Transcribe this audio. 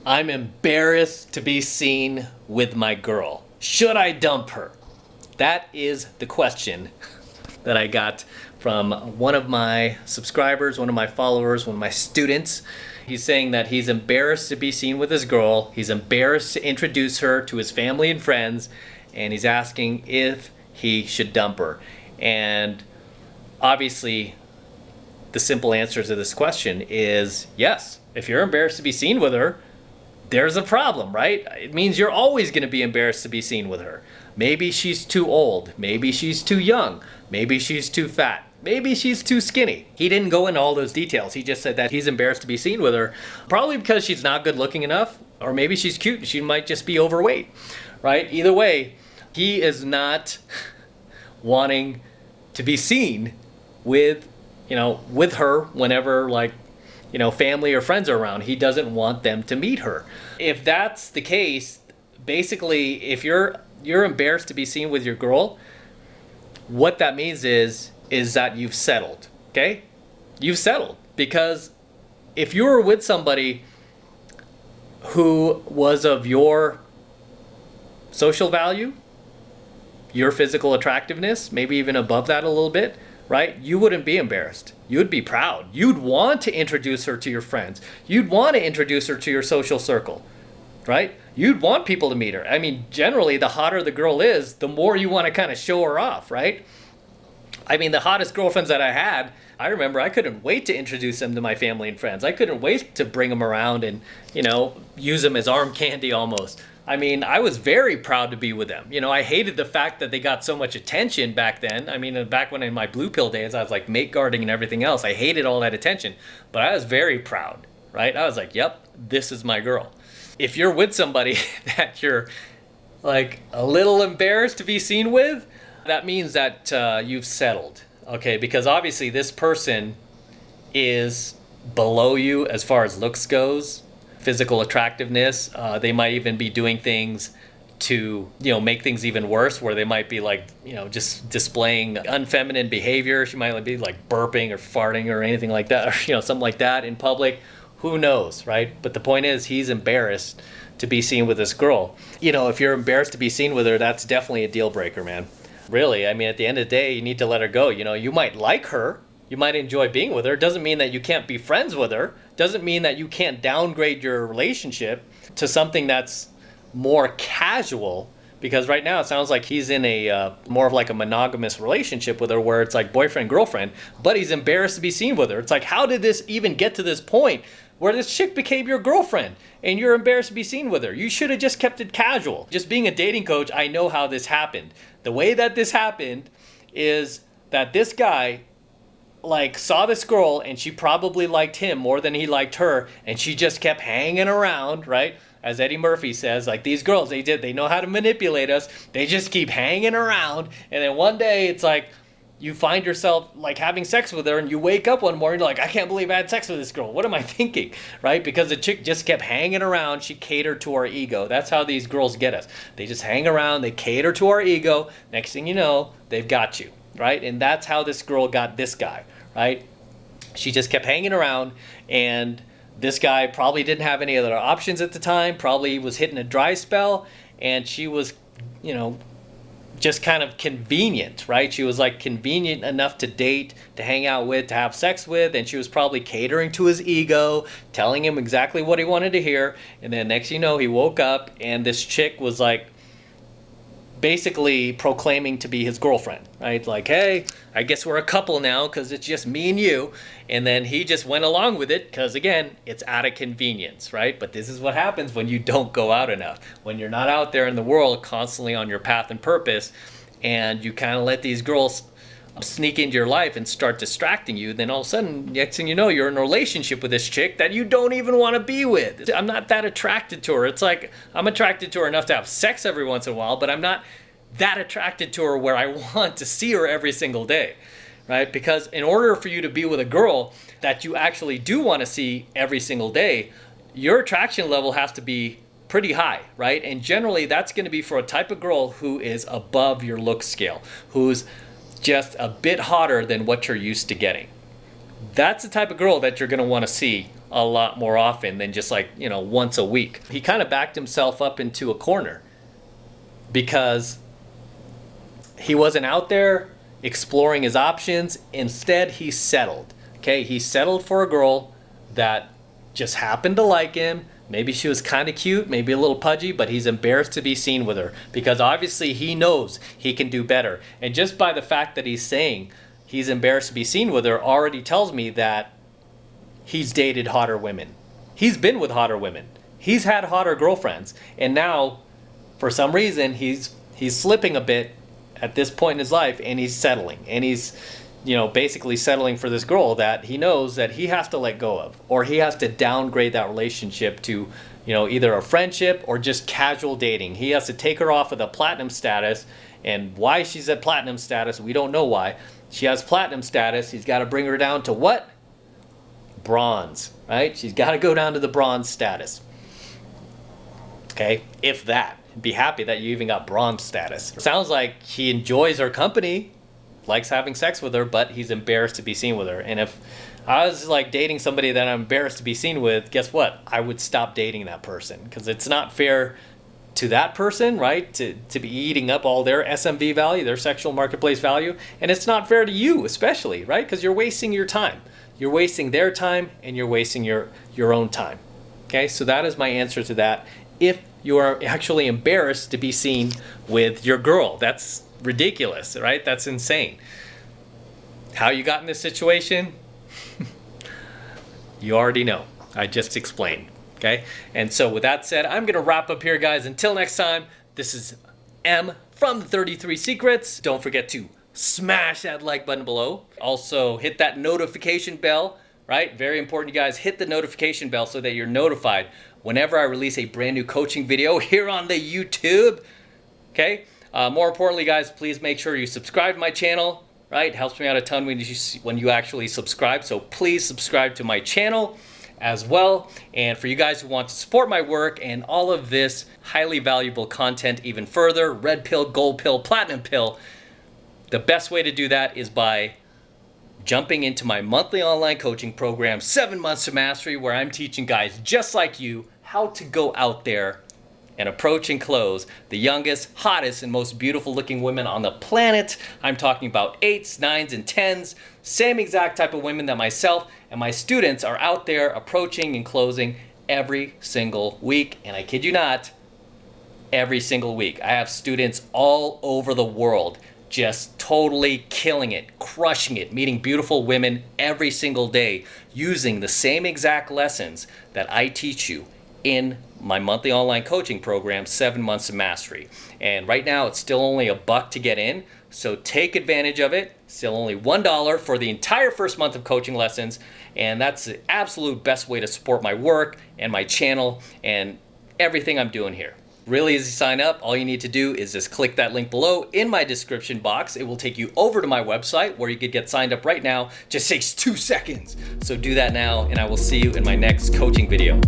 I'm embarrassed to be seen with my girl. Should I dump her? That is the question that I got from one of my subscribers, one of my followers, one of my students. He's saying that he's embarrassed to be seen with his girl. He's embarrassed to introduce her to his family and friends, and he's asking if he should dump her. And obviously, the simple answer to this question is yes. If you're embarrassed to be seen with her, there's a problem, right? It means you're always going to be embarrassed to be seen with her. Maybe she's too old. Maybe she's too young. Maybe she's too fat. Maybe she's too skinny. He didn't go into all those details. He just said that he's embarrassed to be seen with her, probably because she's not good looking enough, or maybe she's cute and she might just be overweight, right? Either way, he is not wanting to be seen with, with her whenever family or friends are around. He doesn't want them to meet her. If that's the case, basically, if you're embarrassed to be seen with your girl, what that means is that you've settled, okay? You've settled, because if you were with somebody who was of your social value, your physical attractiveness, maybe even above that a little bit, right? You wouldn't be embarrassed. You'd be proud. You'd want to introduce her to your friends. You'd want to introduce her to your social circle, right? You'd want people to meet her. I mean, generally, the hotter the girl is, the more you want to kind of show her off, right? I mean, the hottest girlfriends that I had, I remember I couldn't wait to introduce them to my family and friends. I couldn't wait to bring them around and, use them as arm candy almost. I mean, I was very proud to be with them. I hated the fact that they got so much attention back then. I mean, back when in my blue pill days, I was like mate guarding and everything else. I hated all that attention, but I was very proud, right? I was like, yep, this is my girl. If you're with somebody that you're like a little embarrassed to be seen with, that means that you've settled, okay? Because obviously this person is below you as far as looks goes, physical attractiveness. They might even be doing things to, make things even worse, where they might be like, just displaying unfeminine behavior. She might be like burping or farting or anything like that, or, something like that in public. Who knows, right? But the point is, he's embarrassed to be seen with this girl. If you're embarrassed to be seen with her, that's definitely a deal breaker, man. Really, I mean, at the end of the day, you need to let her go. You might like her. You might enjoy being with her. Doesn't mean that you can't be friends with her. Doesn't mean that you can't downgrade your relationship to something that's more casual. Because right now it sounds like he's in a more of like a monogamous relationship with her, where it's like boyfriend, girlfriend, but he's embarrassed to be seen with her. It's like, how did this even get to this point where this chick became your girlfriend and you're embarrassed to be seen with her? You should have just kept it casual. Just being a dating coach, I know how this happened. The way that this happened is that this guy saw this girl, and she probably liked him more than he liked her, and she just kept hanging around, right? As Eddie Murphy says, like, these girls, they know how to manipulate us. They just keep hanging around, and then one day it's like you find yourself like having sex with her, and you wake up one morning, you're like, I can't believe I had sex with this girl. What am I thinking, right? Because the chick just kept hanging around. She catered to our ego. That's how these girls get us. They just hang around. They cater to our ego. Next thing you know, they've got you, right? And that's how this girl got this guy, right? She just kept hanging around, and this guy probably didn't have any other options at the time, probably was hitting a dry spell, and she was, just kind of convenient, right? She was like convenient enough to date, to hang out with, to have sex with, and she was probably catering to his ego, telling him exactly what he wanted to hear. And then next you know, he woke up and this chick was like basically proclaiming to be his girlfriend, right? Like, hey, I guess we're a couple now because it's just me and you. And then he just went along with it because, again, it's out of convenience, right? But this is what happens when you don't go out enough, when you're not out there in the world constantly on your path and purpose, and you kind of let these girls sneak into your life and start distracting you. Then all of a sudden, next thing you know, you're in a relationship with this chick that you don't even want to be with. I'm not that attracted to her. It's like I'm attracted to her enough to have sex every once in a while, but I'm not that attracted to her where I want to see her every single day, right? Because in order for you to be with a girl that you actually do want to see every single day, your attraction level has to be pretty high, right? And generally that's going to be for a type of girl who is above your look scale, who's just a bit hotter than what you're used to getting. That's the type of girl that you're going to want to see a lot more often than just like, you know, once a week. He kind of backed himself up into a corner because he wasn't out there exploring his options. Instead, he settled. Okay, he settled for a girl that just happened to like him. Maybe she was kind of cute, maybe a little pudgy, but he's embarrassed to be seen with her because obviously he knows he can do better. And just by the fact that he's saying he's embarrassed to be seen with her already tells me that he's dated hotter women. He's been with hotter women. He's had hotter girlfriends. And now, for some reason, he's slipping a bit at this point in his life, and he's settling. And he's, you know, basically settling for this girl that he knows that he has to let go of, or he has to downgrade that relationship to, you know, either a friendship or just casual dating. He has to take her off of the platinum status, and why she's at platinum status, we don't know why. She has platinum status. He's got to bring her down to what? Bronze, right? She's got to go down to the bronze status. Okay, if that. Be happy that you even got bronze status. Sounds like he enjoys her company, likes having sex with her, but he's embarrassed to be seen with her. And if I was like dating somebody that I'm embarrassed to be seen with, guess what? I would stop dating that person because it's not fair to that person, right? To be eating up all their SMV value, their sexual marketplace value. And it's not fair to you, especially, right? Because you're wasting your time. You're wasting their time and you're wasting your own time. Okay, so that is my answer to that. If you are actually embarrassed to be seen with your girl, that's ridiculous, right? That's insane. How you got in this situation? You already know. I just explained. Okay? And so with that said, I'm going to wrap up here, guys. Until next time, this is M from the 33 Secrets. Don't forget to smash that like button below. Also, hit that notification bell, right? Very important, you guys. Hit the notification bell so that you're notified whenever I release a brand new coaching video here on the YouTube. Okay? More importantly, guys, please make sure you subscribe to my channel, right? It helps me out a ton when you actually subscribe. So please subscribe to my channel as well. And for you guys who want to support my work and all of this highly valuable content even further, red pill, gold pill, platinum pill, the best way to do that is by jumping into my monthly online coaching program, 7 Months to Mastery, where I'm teaching guys just like you how to go out there and approach and close the youngest, hottest, and most beautiful looking women on the planet. I'm talking about 8s, 9s, and 10s, same exact type of women that myself and my students are out there approaching and closing every single week. And I kid you not, every single week. I have students all over the world just totally killing it, crushing it, meeting beautiful women every single day using the same exact lessons that I teach you in my monthly online coaching program, 7 Months to Mastery. And right now it's still only $1 to get in, so take advantage of it. Still only $1 for the entire first month of coaching lessons, and that's the absolute best way to support my work and my channel and everything I'm doing here. Really easy to sign up. All you need to do is just click that link below in my description box. It will take you over to my website where you could get signed up right now. Just takes 2 seconds. So do that now, and I will see you in my next coaching video.